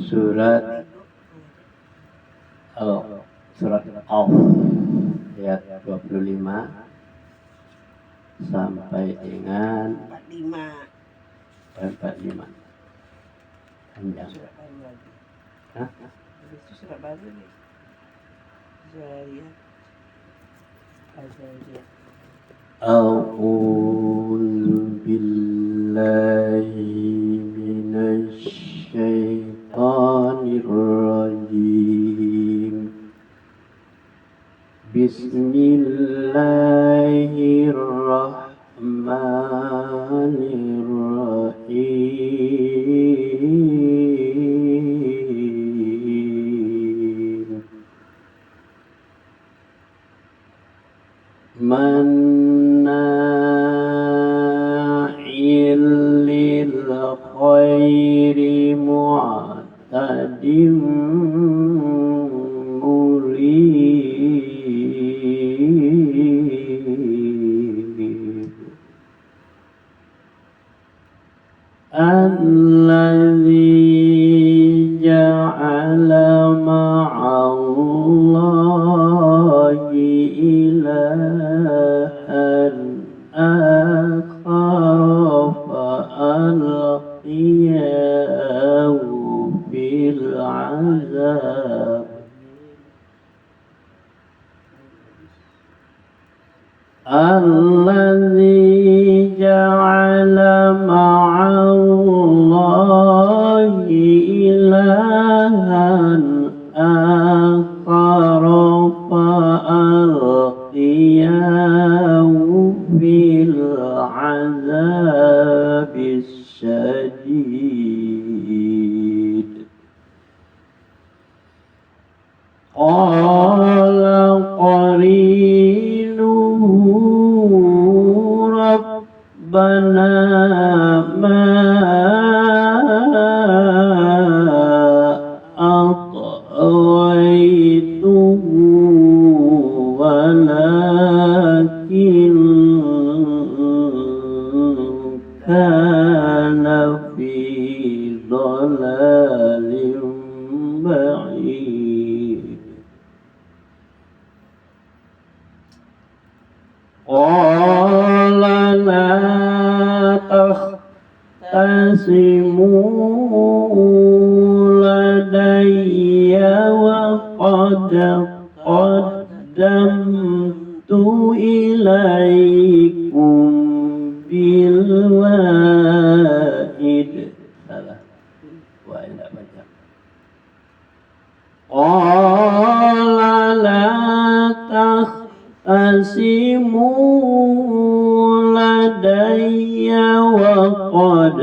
surat surat Qaf ayat 25 sampai dengan 45 panjang. Surat baru lagi. Hah? Itu surat baru nih. Zariyat. A'udzu billahi minasy syaithanir rajim. Bismillahirrahmanirrahim. Manna'il lil khairi mu'tadim murib. Alladzi ja'ala ma'allahi ilahan akhar fa'alqiyahu fil 'azab. Alladzi ja'ala ma'allahi ilahan akhar fa'alqiyahu fil 'azabis syadid. Qala qarinuhu rabbana ma atghaytuhu walakin kana fi dhalalin ba'id. Qala la takhtasimu ladayya wa qad qaddamtu ilaikum bil wa'id. Salah. Wa'id tak baca. Qala la takhtasimu ladayya wa qad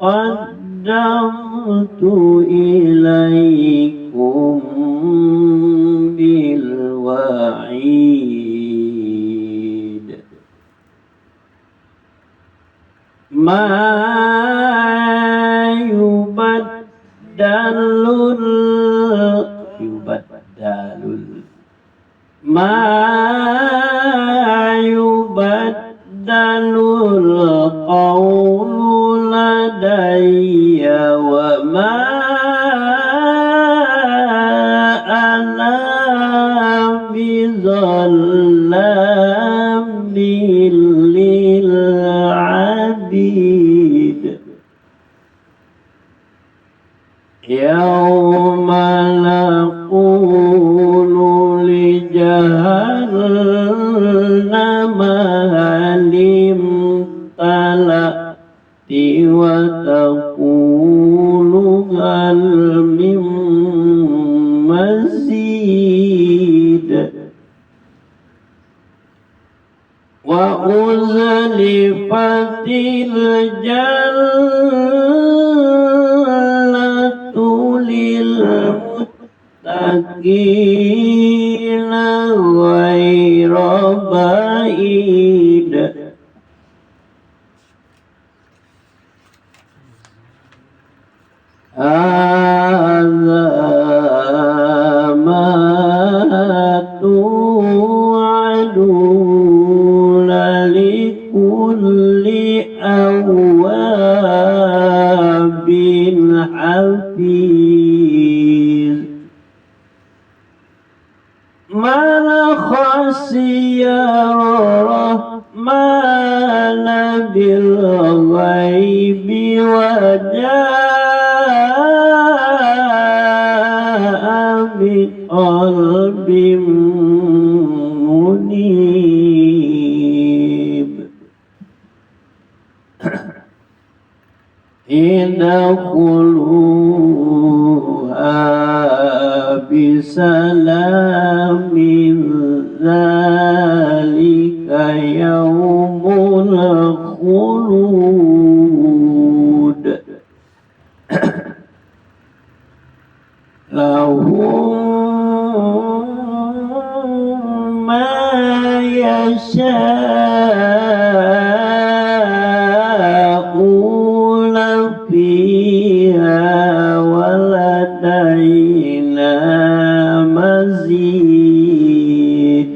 qaddamtu ilaikum bil wa'id. Ma yubaddalul qawlu ladayya wa ma ana bizallamin lil abid. Yawma naqulu li jahannama halim talati wa taqulu hal min mazid. Wa uzlifatil jannatu lil muttaqina ghayra ba'id. Hadza ma tu'aduna likulli awwabin hafiz. idkhuluha bisalamin dzalika yaumul khulud lahum ma yasha'una fiha waladaina mazid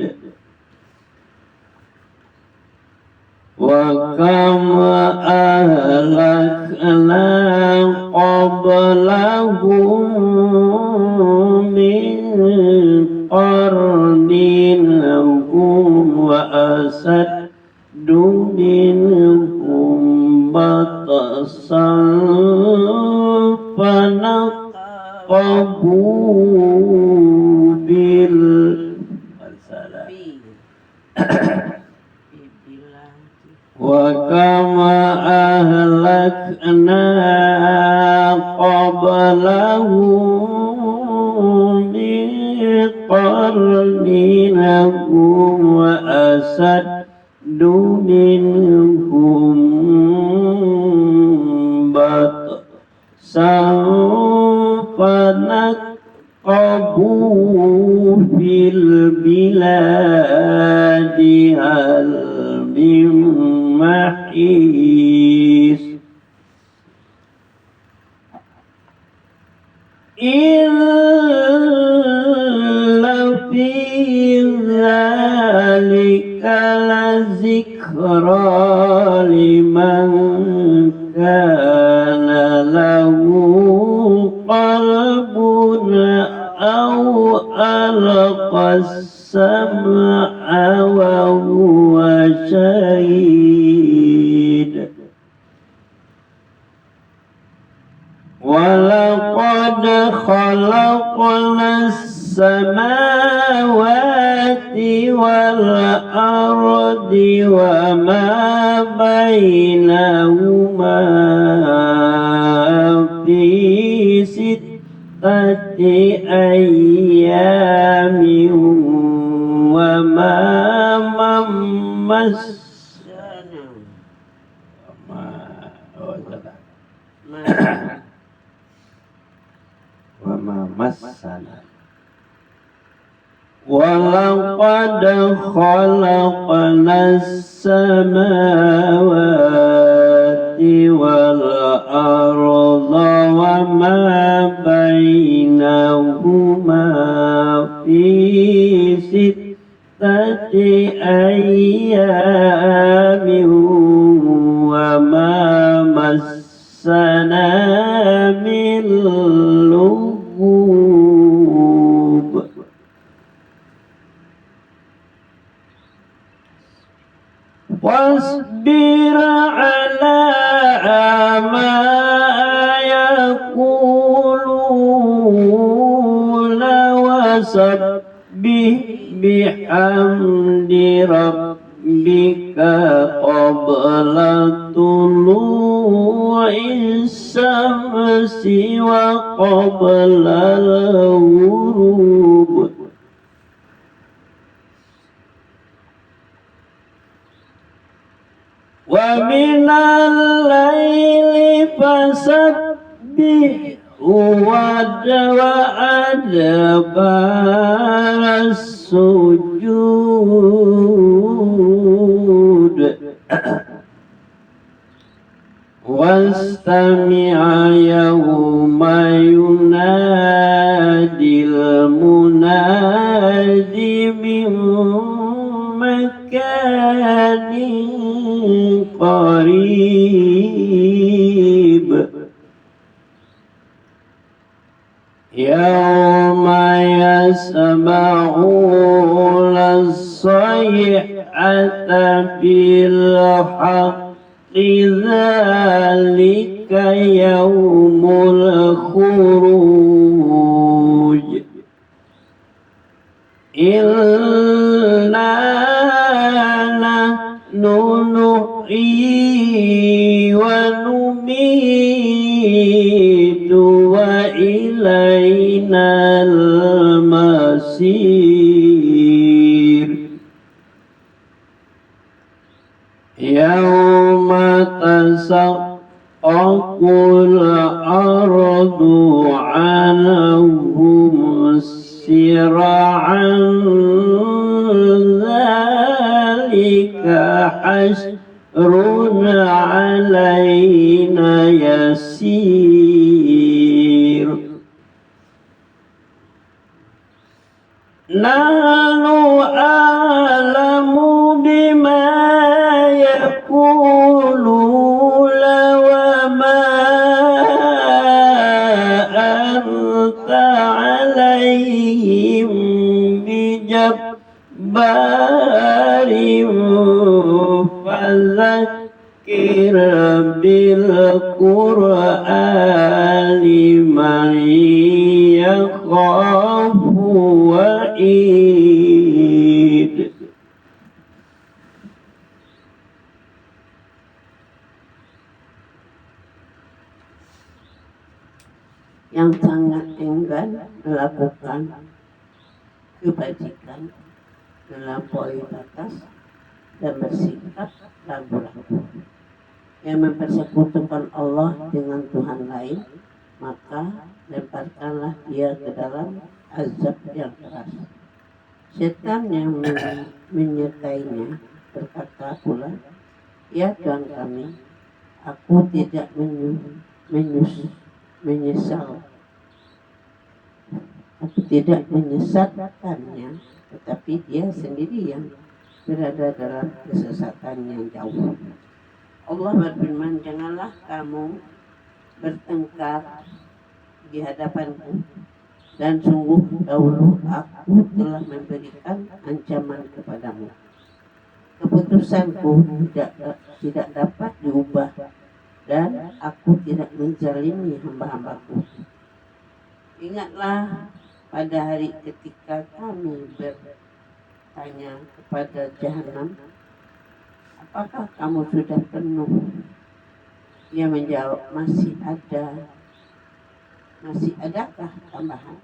wa kam ahlakna qablahum min qarnin hum wa asaddu minhum batasan fanaqabu bil wa kama ahlakna qablahum min qarnin hum wa asaddu minhum batsan fanaqabu fil biladi hal min mahis illa fi dzalika lazikra liman kana lahu qalbun aw alqas sam'a wa huwa shahid walaqad khalaqnas samawati wal ardi wa ma bainahuma fi sittati ayyamin wa ma massana walaqad khalaqnas samawati wal arda wa ma bainahuma fi sittati ayyamin wa ma massana min lughub wasbir ala ma yaquluna wasabbih bihamdi rabbika qabla tulu'is syamsi wa qabla al-ghurub wa minal laili fasabbihhu wa adbara sujud wastami'a yawma yunadil munadi min makanin qarib yawma yasma'una as-sayhata bil haqqi dzalika yaumul khuruj inna nahnu nuhyi wa numiitu وإلينا المصير يوم تشقق الأرض عنهم سرعا ذلك حشر علينا يسير نحن أعلم بما يقولون وما أنت عليهم بجبار فذكر بالقرآن من يخاف وعيد. Yang sangat enggan melakukan kebajikan, melampaui batas dan bersikap ragu-ragu, yang mempersekutukan Allah dengan Tuhan lain, maka lemparkanlah dia ke dalam azab yang keras. Setan yang menyertainya berkata pula, ya Tuhan kami, aku tidak menyesal. Aku tidak menyesatkannya, tetapi dia sendiri yang berada dalam kesesatan yang jauh. Allah berfirman, janganlah kamu bertengkar di hadapanku, dan sungguh dahulu aku telah memberikan ancaman kepadamu. Keputusanku tidak dapat diubah, dan aku tidak menzalimi hamba-hambaku. Ingatlah pada hari ketika kami bertanya kepada Jahannam, apakah kamu sudah penuh? Ia menjawab, masih adakah tambahan?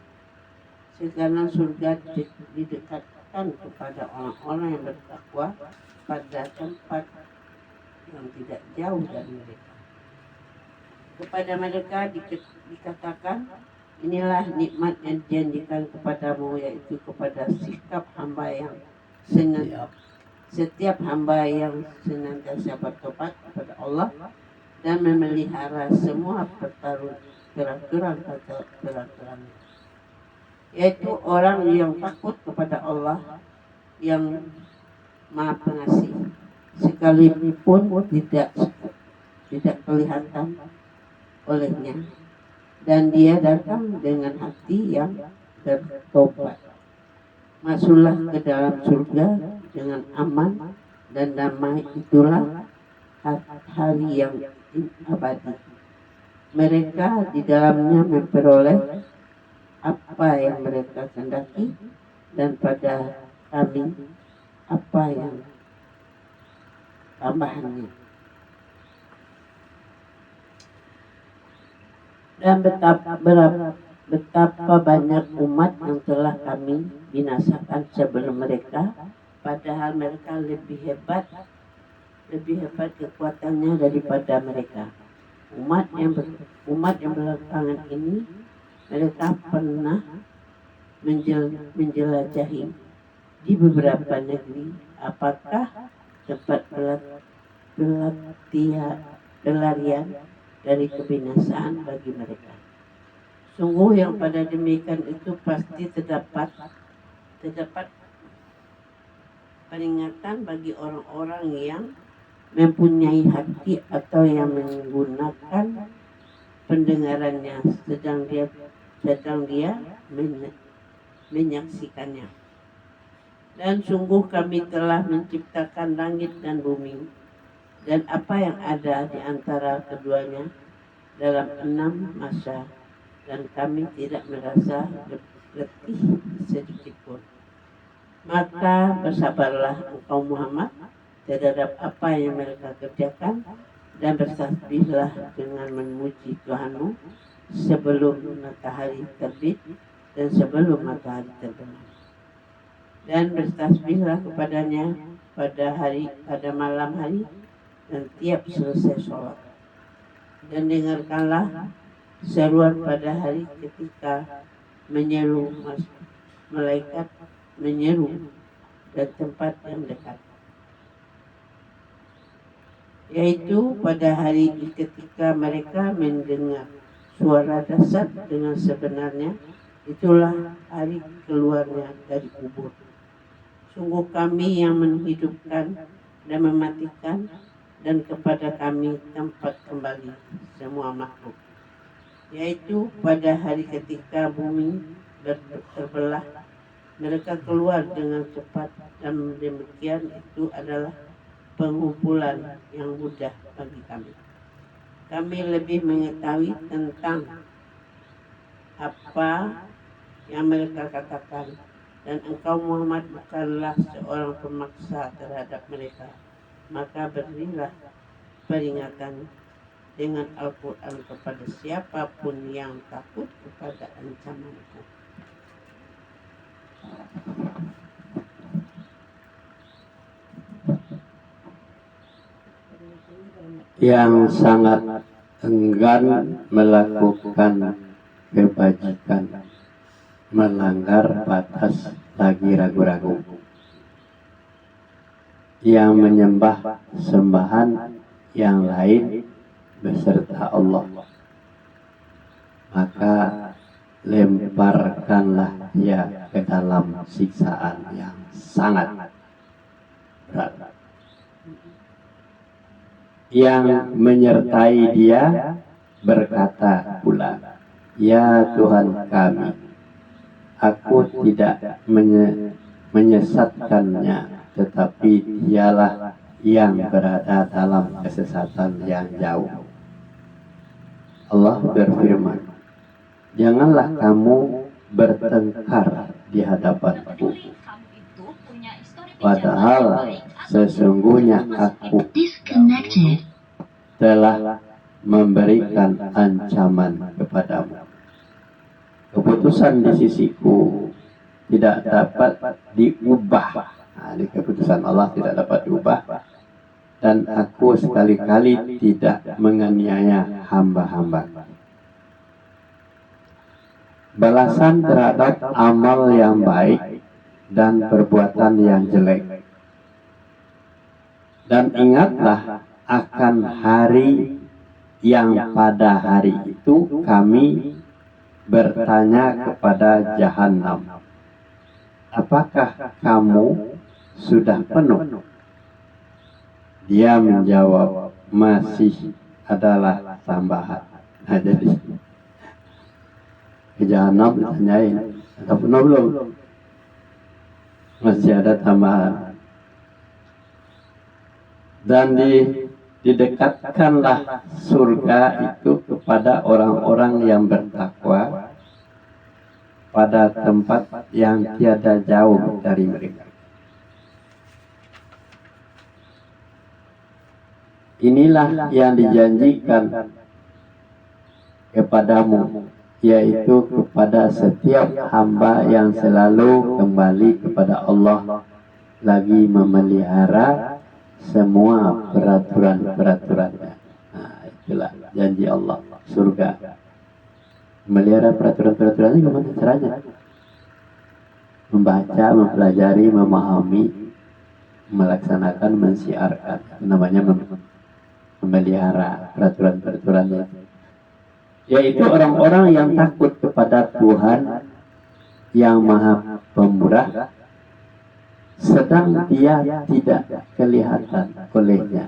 Sekarang surga didekatkan kepada orang-orang yang bertakwa pada tempat yang tidak jauh dari mereka. Kepada mereka dikatakan, inilah nikmat yang dijanjikan kepadamu, yaitu kepada setiap hamba yang senantiasa bertobat kepada Allah dan memelihara semua peraturan-peraturannya, yaitu orang yang takut kepada Allah yang Maha Pengasih, sekalipun tidak kelihatan olehnya, dan dia datang dengan hati yang bertobat. Masuklah ke dalam surga dengan aman dan damai, itulah hari yang abadi. Mereka di dalamnya memperoleh apa yang mereka kehendaki, dan pada kami apa yang tambahannya. Dan betapa banyak umat yang telah kami binasakan sebelum mereka, padahal mereka lebih hebat kekuatannya daripada mereka. Umat yang belakangan ini mereka pernah menjelajahi di beberapa negeri. Apakah tempat pelarian dari kebinasaan bagi mereka? Sungguh yang pada demikian itu pasti terdapat peringatan bagi orang-orang yang mempunyai hati atau yang menggunakan pendengarannya sedang dia menyaksikannya. Dan sungguh kami telah menciptakan langit dan bumi dan apa yang ada di antara keduanya dalam 6 masa, dan kami tidak merasa letih sedikit pun. Maka bersabarlah engkau Muhammad terhadap apa yang mereka kerjakan, dan bertasbihlah dengan memuji Tuhanmu sebelum matahari terbit dan sebelum matahari terbenam. Dan bertasbihlah kepadanya pada malam hari dan tiap selesai sholat. Dan dengarkanlah seruan pada hari ketika menyeru malaikat menyeru dan tempat yang dekat, yaitu pada hari ketika mereka mendengar suara dahsyat dengan sebenarnya, itulah hari keluarnya dari kubur. Sungguh kami yang menghidupkan dan mematikan, dan kepada kami tempat kembali semua makhluk. Yaitu pada hari ketika bumi terbelah, mereka keluar dengan cepat, dan demikian itu adalah pengumpulan yang mudah bagi kami. Kami lebih mengetahui tentang apa yang mereka katakan, dan engkau Muhammad bukanlah seorang pemaksa terhadap mereka. Maka berilah peringatan dengan Al-Quran kepada siapapun yang takut kepada ancamanku. Yang sangat enggan melakukan kebajikan, melanggar batas lagi ragu-ragu, yang menyembah sembahan yang lain beserta Allah, maka lemparkanlah dia ke dalam siksaan yang sangat berat. Yang menyertai dia berkata pula, "Ya Tuhan kami, aku tidak menyesatkannya, tetapi dialah yang berada dalam kesesatan yang jauh." Allah berfirman, "Janganlah kamu bertengkar di hadapanku, padahal sesungguhnya aku telah memberikan ancaman kepadamu. Keputusan di sisiku tidak dapat diubah." Nah, ini keputusan Allah tidak dapat diubah. "Dan aku sekali-kali tidak menganiaya hamba-hamba." Balasan terhadap amal yang baik dan perbuatan yang jelek. Dan ingatlah akan hari yang pada hari itu kami bertanya kepada Jahannam, "Apakah kamu sudah penuh?" Dia menjawab, "Masih adalah tambahan." Nah, jadi ke Jahannam ditanyain, "Ada penuh belum?" "Masih ada tambahan." Dan didekatkanlah surga itu kepada orang-orang yang bertakwa pada tempat yang tiada jauh dari mereka. Inilah yang dijanjikan kepadamu, yaitu kepada setiap hamba yang selalu kembali kepada Allah, lagi memelihara semua peraturan-peraturannya. Nah, itulah janji Allah, surga. Memelihara peraturan-peraturannya gimana caranya? Membaca, mempelajari, memahami, melaksanakan, mensiarkan. Itu namanya memelihara peraturan-peraturannya. Yaitu orang-orang yang takut kepada Tuhan yang Maha Pemurah, sedang dia tidak kelihatan olehnya,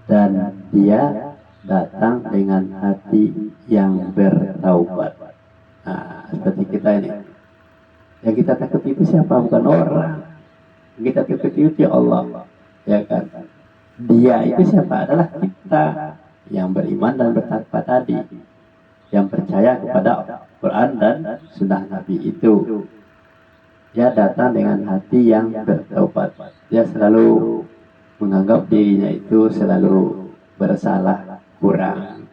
dan dia datang dengan hati yang bertaubat. Nah, seperti kita ini, yang kita takut itu siapa? Bukan orang. Yang kita takut itu Allah, ya kan? Dia itu siapa? Adalah kita yang beriman dan bertakwa tadi, yang percaya kepada Quran dan Sunnah Nabi itu. Dia datang dengan hati yang bertaubat. Dia selalu menganggap dirinya itu selalu bersalah, kurang.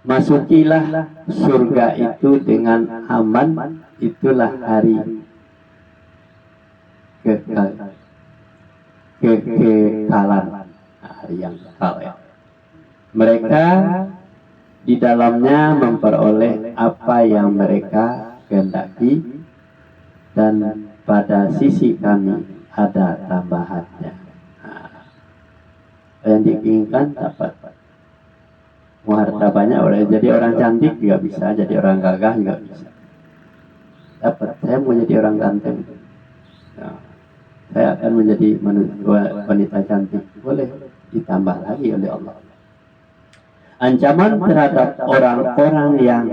masukilah surga itu dengan aman, itulah hari kekekalan, hari yang kekal ya. Mereka di dalamnya memperoleh apa yang mereka kehendaki, dan pada sisi kami ada tambahannya. Yang diinginkan dapat. Mau harta banyak, boleh jadi orang cantik juga bisa, jadi orang gagah juga bisa. Dapat. Saya mau jadi orang ganteng. Nah, saya akan menjadi wanita cantik. Boleh ditambah lagi oleh Allah. Ancaman terhadap orang-orang yang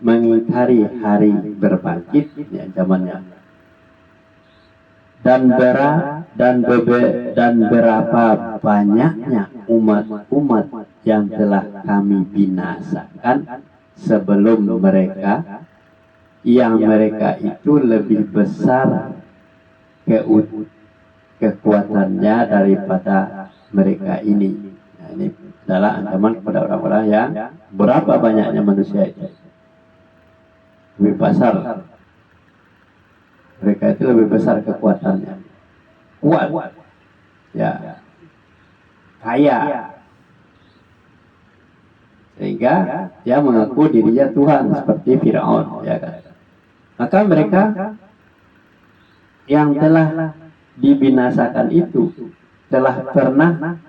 mengingkari hari berbangkit, ini ancamannya. Dan berapa banyaknya umat-umat yang telah kami binasakan sebelum mereka, yang mereka itu lebih besar kekuatannya daripada mereka ini. Nah, ini adalah ancaman kepada orang-orang yang berapa banyaknya manusia itu lebih besar. Mereka itu lebih besar kekuatannya, kuat, ya, kaya, sehingga dia mengaku dirinya Tuhan seperti Firaun, ya kan? Maka mereka yang telah dibinasakan itu telah pernah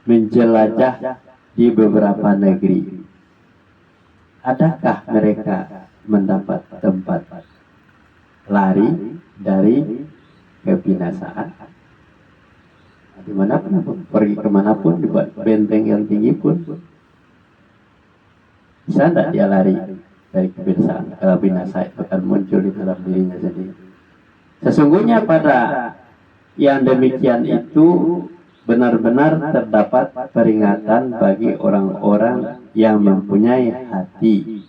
menjelajah di beberapa negeri. Adakah mereka mendapat tempat lari dari kebinasaan? Dimanapun, pergi kemanapun, dibuat benteng yang tinggi pun, bisa tidak dia lari dari kebinasaan? Kalau binasa itu akan muncul di dalam dirinya sendiri. Sesungguhnya pada yang demikian itu benar-benar terdapat peringatan bagi orang-orang yang mempunyai hati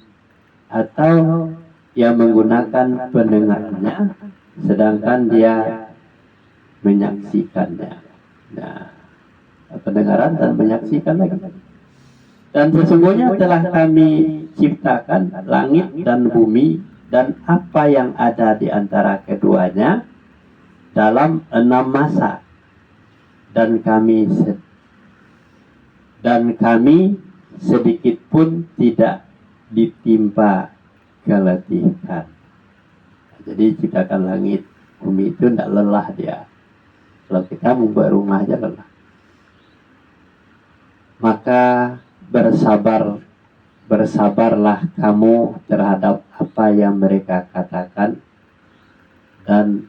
atau yang menggunakan pendengarnya sedangkan dia menyaksikannya. Nah, pendengaran dan menyaksikan lagi. Dan sesungguhnya telah kami ciptakan langit dan bumi dan apa yang ada di antara keduanya dalam 6 masa, dan kami sedikit pun tidak ditimpa keletihan. Jadi ciptakan langit bumi itu tidak lelah dia. Kalau kita membuat rumah aja lelah. Maka bersabarlah kamu terhadap apa yang mereka katakan, dan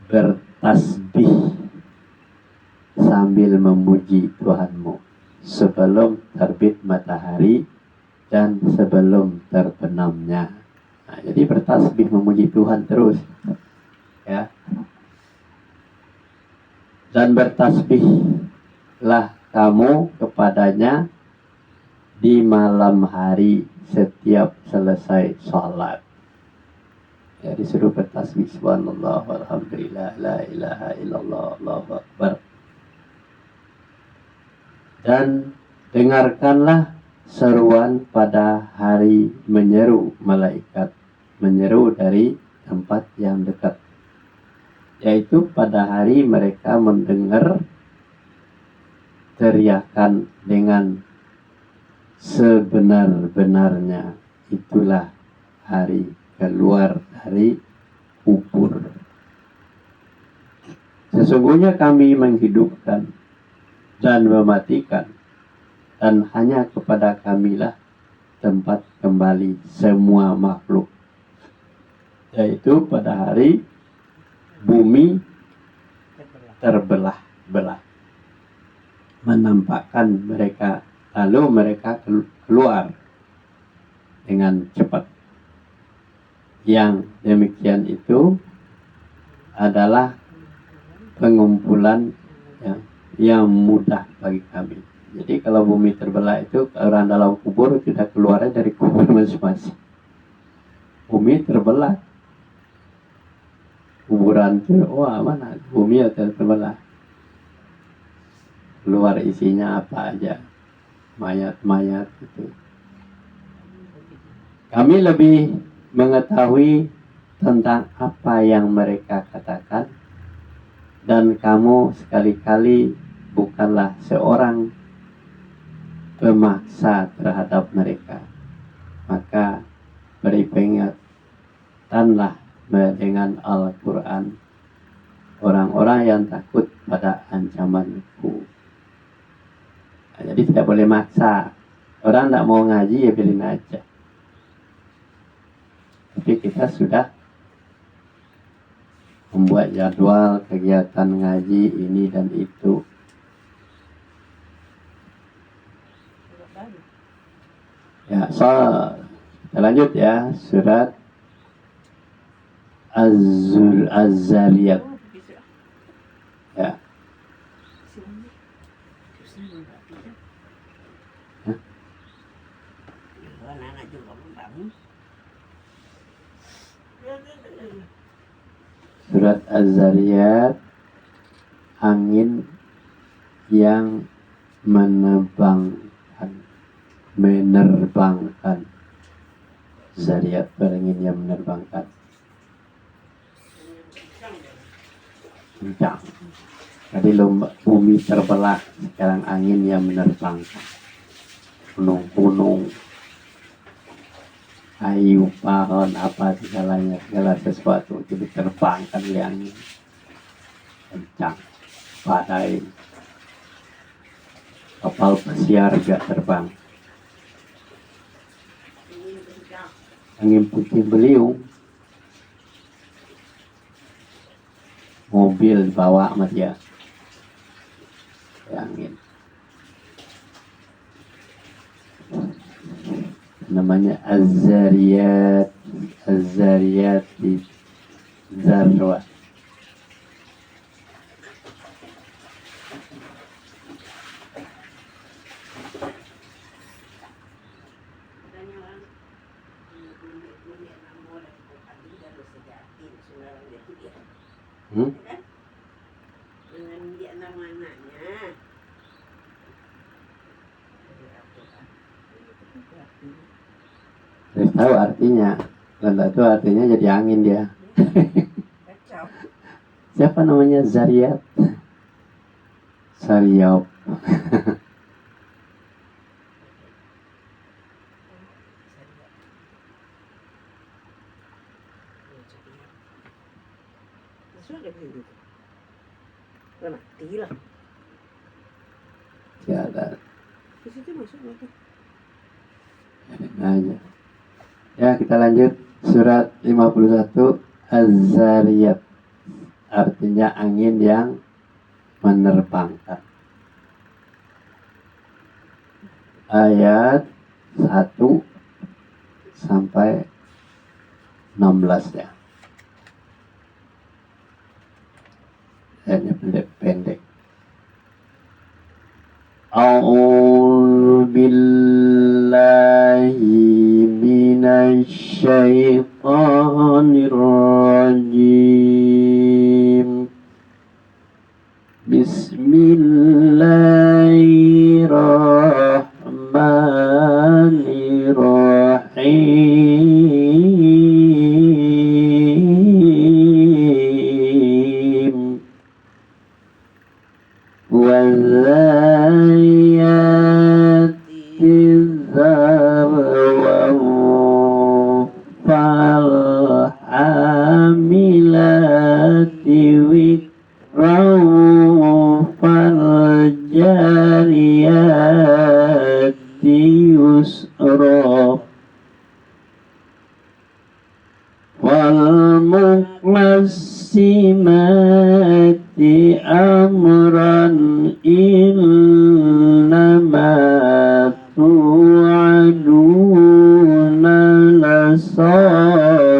bertasbih sambil memuji Tuhanmu sebelum terbit matahari dan sebelum terbenamnya. Nah, jadi bertasbih memuji Tuhan terus, ya. Dan bertasbihlah kamu kepadanya di malam hari setiap selesai sholat. Ya, disuruh bertasbih subhanallah walhamdulillah la ilaha illallah Allahu akbar. Dan dengarkanlah seruan pada hari menyeru, malaikat menyeru dari tempat yang dekat, yaitu pada hari mereka mendengar teriakan dengan sebenar-benarnya, itulah hari keluar dari kubur. Sesungguhnya kami menghidupkan dan mematikan, dan hanya kepada kamilah tempat kembali semua makhluk, yaitu pada hari bumi terbelah-belah, menampakkan mereka, lalu mereka keluar dengan cepat. Yang demikian itu adalah pengumpulan yang mudah bagi kami. Jadi kalau bumi terbelah itu, orang dalam kubur tidak keluarnya dari kubur masing-masing. Bumi terbelah, kuburan itu, wah mana bumi terbelah, keluar isinya apa aja. mayat-mayat itu. Kami lebih mengetahui tentang apa yang mereka katakan, dan kamu sekali-kali bukanlah seorang pemaksa terhadap mereka. Maka beri peringatanlah dengan Al-Quran orang-orang yang takut pada ancamanku. Jadi tidak boleh maksa. Orang tidak mau ngaji ya biarin aja. Tapi kita sudah membuat jadwal kegiatan ngaji ini dan itu. Ya, kita lanjut ya, surat Az-Zariyat. Ya. Anak-anak juga membangun. Surat Az-Zariyat, angin yang menerbangkan. Zariyat berangin yang menerbangkan. Kencang. Tadi bumi terbelah, sekarang angin yang menerbangkan. Gunung-gunung, kayu, pohon, apa segalanya, segala sesuatu itu diterbangkan oleh angin kencang, badai, kapal pesiar juga terbang, angin puting beliung, mobil dibawa sama dia, angin. Namanya Az-Zariyat, Az-Zariyat di Zarwa. Dengan dia nama anaknya. Saya tahu artinya, kalau itu artinya jadi angin dia. Kacau. Siapa namanya Zariyat? Sariyop. Masuk ada gitu. Udah mati lah. Tiada Di situ masuk mati. aja. Ya, kita lanjut surat 51 Az-Zariyat. Artinya angin yang menerbangkan. Ayat 1 sampai 16 ya. Ayatnya pendek-pendek. A'udzu billahi minasy syaithanir rajim. Bismillahirrahmanirrahim. Wazayati zarwa falhamilati wikra faljariyati yusra والمقسمات أمرا إنما توعدون لصادق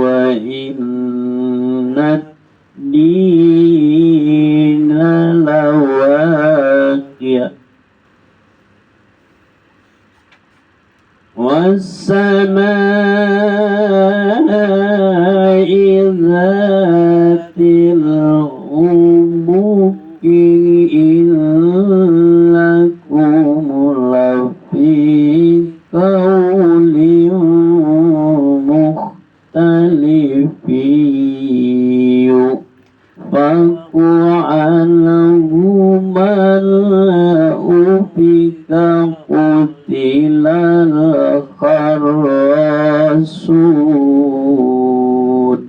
وإن الدين لواقع والسماء ذات الحبك إنك إنكم لفي قول مختلف يؤفك عنه من أفك قتل الخراصون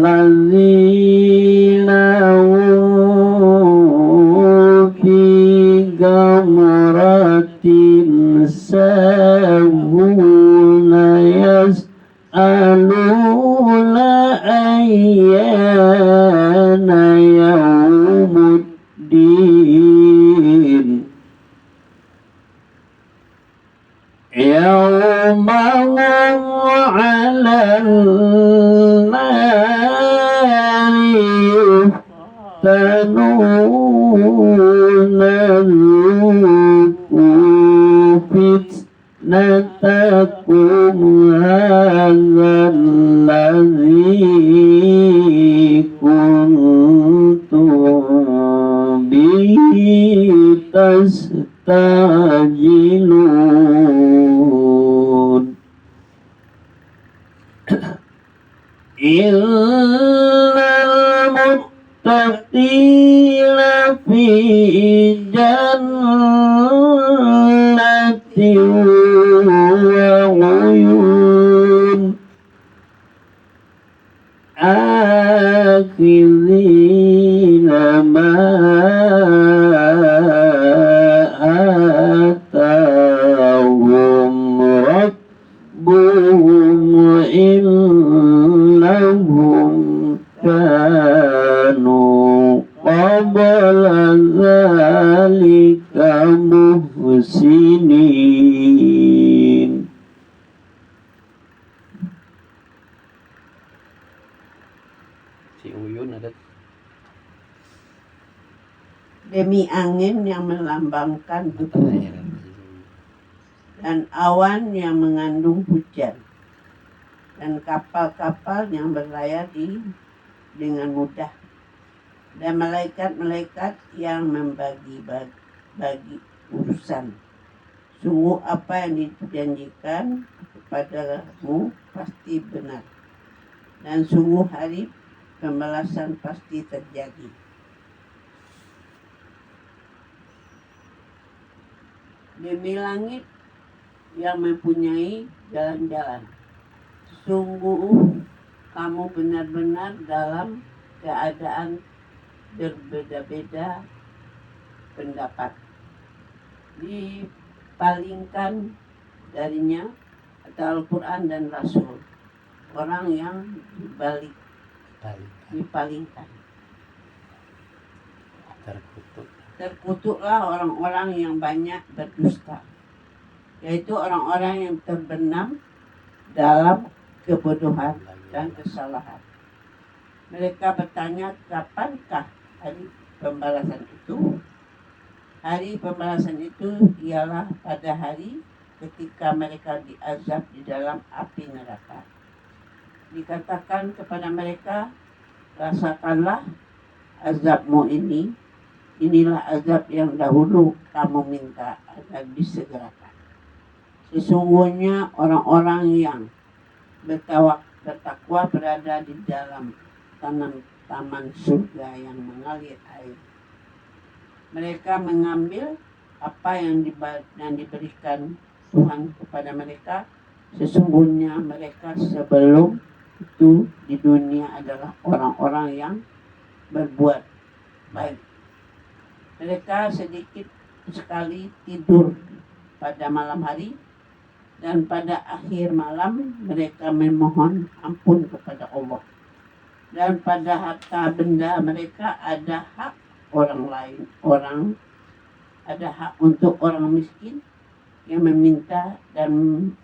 الذين هم في غمرة ساهون يسألون أيان يوم الدين يوم هم على النار يفتنون ذوقوا فتنتكم هذا الذي كنتم به تستعجلون إن المتقين في جنة وعيون آخذين ما آتاهم ربهم إنهم كانوا قبل ذلك محسنين. Si Uyun ada Demi angin yang melambangkan hujan dan awan yang mengandung hujan dan kapal-kapal yang berlayar dengan mudah dan malaikat-malaikat yang membagi urusan. Sungguh apa yang dijanjikan kepadamu pasti benar dan sungguh hari pembalasan pasti terjadi. Demi langit yang mempunyai jalan-jalan, sungguh kamu benar-benar dalam keadaan berbeda-beda pendapat. Dipalingkan darinya atau Al-Quran dan Rasul, orang yang dipalingkan. Terkutuklah orang-orang yang banyak berdusta, yaitu orang-orang yang terbenam dalam kebodohan dan kesalahan. Mereka bertanya, kapankah hari pembalasan itu? Hari pembalasan itu ialah pada hari ketika mereka diazab di dalam api neraka. Dikatakan kepada mereka, rasakanlah azabmu ini. Inilah azab yang dahulu kamu minta agar disegerakan. Sesungguhnya orang-orang yang bertakwa berada di dalam taman surga yang mengalir air. Mereka mengambil apa yang diberikan Tuhan kepada mereka. Sesungguhnya mereka sebelum itu di dunia adalah orang-orang yang berbuat baik. Mereka sedikit sekali tidur pada malam hari dan pada akhir malam mereka memohon ampun kepada Allah. Dan pada harta benda mereka ada hak orang lain, ada hak untuk orang miskin yang meminta dan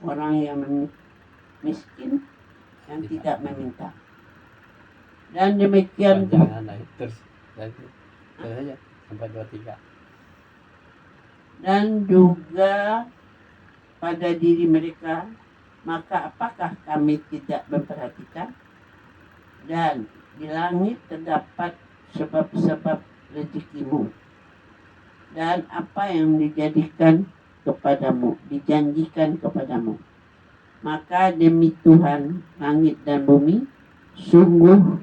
orang yang miskin yang tidak meminta. Dan demikian terus aja sampai 23. Dan juga pada diri mereka, maka apakah kami tidak memperhatikan? Dan di langit terdapat sebab-sebab rezekimu dan apa yang dijanjikan kepadamu. Maka demi Tuhan langit dan bumi, sungguh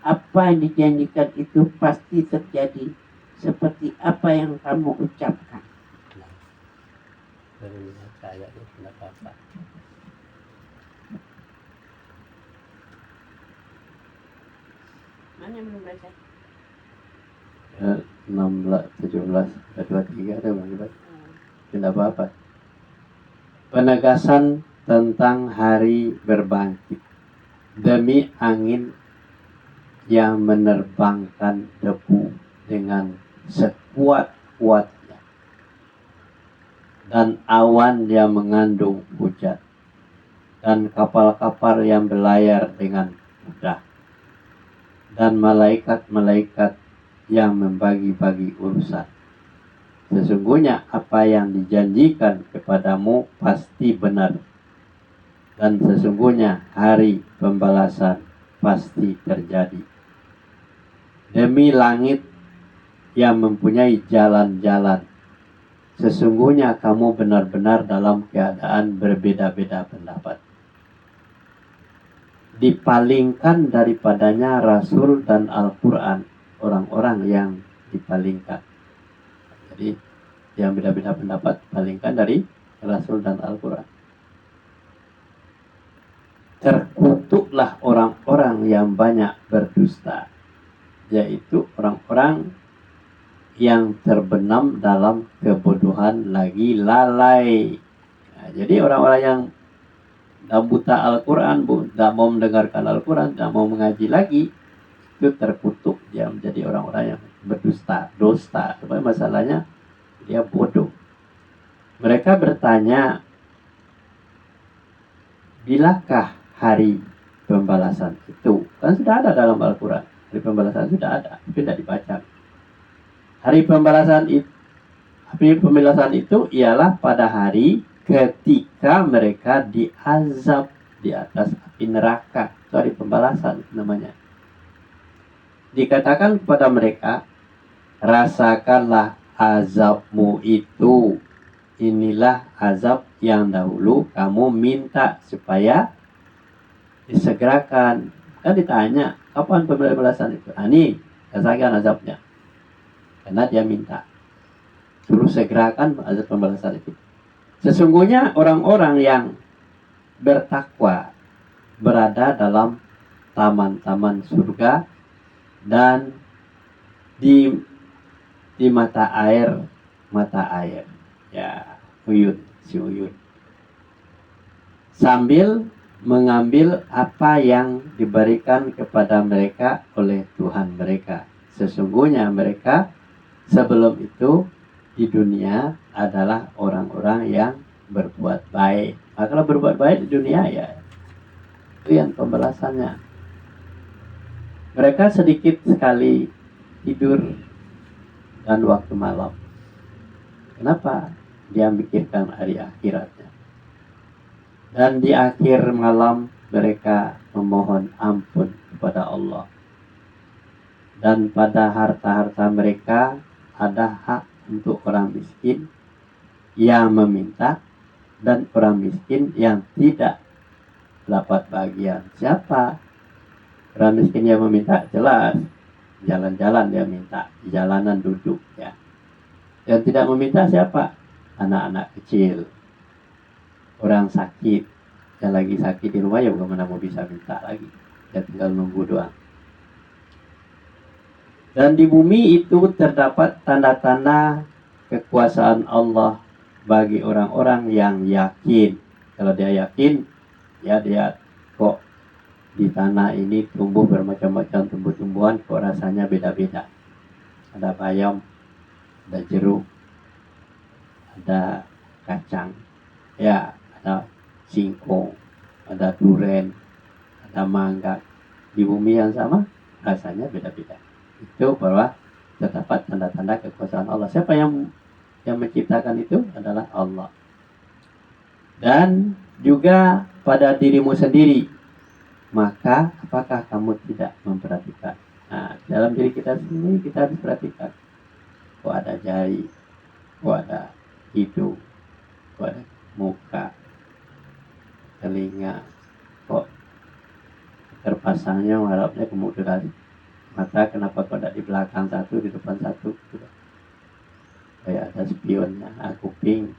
apa yang dijanjikan itu pasti terjadi seperti apa yang kamu ucapkan. Saya itu tidak apa-apa. Mana yang belum baca? 16, 17, 23 ada Bang Ibat. Tidak apa-apa. Penegasan tentang hari berbangkit demi angin yang menerbangkan debu dengan sekuat-kuatnya dan awan yang mengandung hujan dan kapal-kapal yang berlayar dengan mudah dan malaikat-malaikat yang membagi-bagi urusan. Sesungguhnya apa yang dijanjikan kepadamu pasti benar, dan sesungguhnya hari pembalasan pasti terjadi. Demi langit yang mempunyai jalan-jalan, sesungguhnya kamu benar-benar dalam keadaan berbeda-beda pendapat. Dipalingkan daripadanya Rasul dan Al-Quran, orang-orang yang dipalingkan. Jadi yang beda-beda pendapat palingkan dari Rasul dan Al-Quran. Terkutuklah orang-orang yang banyak berdusta, yaitu orang-orang yang terbenam dalam kebodohan lagi lalai. Nah, jadi orang-orang yang buta Al-Quran, tidak mau mendengarkan Al-Quran, tidak mau mengaji lagi, itu terkutuk. Dia menjadi orang-orang yang berdusta, dosa. Supaya masalahnya dia bodoh. Mereka bertanya, bilakah hari pembalasan itu? Kan sudah ada dalam Al-Quran. Hari pembalasan sudah ada, tapi tidak dibaca. Hari pembalasan itu ialah pada hari ketika mereka diazab di atas api neraka. Itu hari pembalasan namanya. Dikatakan kepada mereka, rasakanlah azabmu itu. Inilah azab yang dahulu kamu minta supaya disegerakan. Kan ditanya, kapan pembalasan itu? Ini, rasakan azabnya. Karena dia minta. Suruh segerakan azab pembalasan itu. Sesungguhnya orang-orang yang bertakwa berada dalam taman-taman surga dan di mata air ya, uyun sambil mengambil apa yang diberikan kepada mereka oleh Tuhan mereka. Sesungguhnya mereka sebelum itu di dunia adalah orang-orang yang berbuat baik. Nah, kalau berbuat baik di dunia ya itu yang pembalasannya. Mereka sedikit sekali tidur dan waktu malam. Kenapa? Dia mikirkan hari akhiratnya. Dan di akhir malam mereka memohon ampun kepada Allah. Dan pada harta-harta mereka ada hak untuk orang miskin yang meminta dan orang miskin yang tidak dapat bagian. Siapa? Orang miskin yang meminta jelas jalan-jalan dia minta, di jalanan duduk ya. Yang tidak meminta siapa? Anak-anak kecil, orang sakit, yang lagi sakit di rumah ya bagaimana mau bisa minta lagi, ya tinggal nunggu doang. Dan di bumi itu terdapat tanda-tanda kekuasaan Allah bagi orang-orang yang yakin. Kalau dia yakin, ya dia kok di tanah ini tumbuh bermacam-macam tumbuh-tumbuhan, kok rasanya beda-beda. Ada bayam, ada jeruk, ada kacang, ya ada singkong, ada duren, ada mangga. Di bumi yang sama rasanya beda-beda. Itu bahwa terdapat tanda-tanda kekuasaan Allah. Siapa yang menciptakan itu adalah Allah. Dan juga pada dirimu sendiri. Maka apakah kamu tidak memperhatikan? Nah, dalam diri kita sendiri kita harus perhatikan. Kok ada jari, kok ada hidung, kok ada muka, telinga, kok terpasangnya harapnya kemudian mata, kenapa kok ada di belakang satu, di depan satu, gitu. Kayak ada spionnya. Kuping,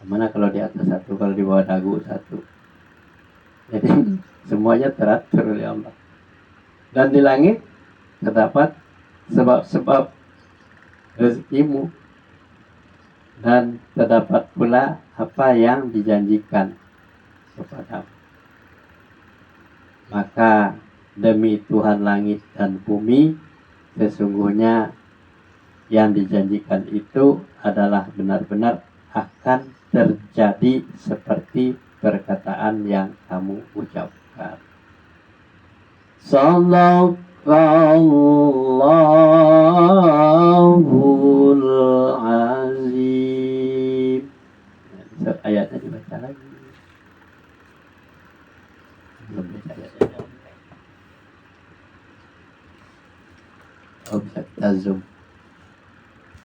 mana kalau di atas satu, kalau di bawah dagu satu. Jadi semuanya teratur oleh Allah. Dan di langit terdapat sebab-sebab rezekimu, dan terdapat pula apa yang dijanjikan kepadamu. Maka demi Tuhan langit dan bumi, sesungguhnya yang dijanjikan itu adalah benar-benar akan terjadi seperti perkataan yang kamu ucapkan. Shallallahul azim. Ayatnya dibaca lagi. Belum baca ayatnya. Oh, bisa kita zoom.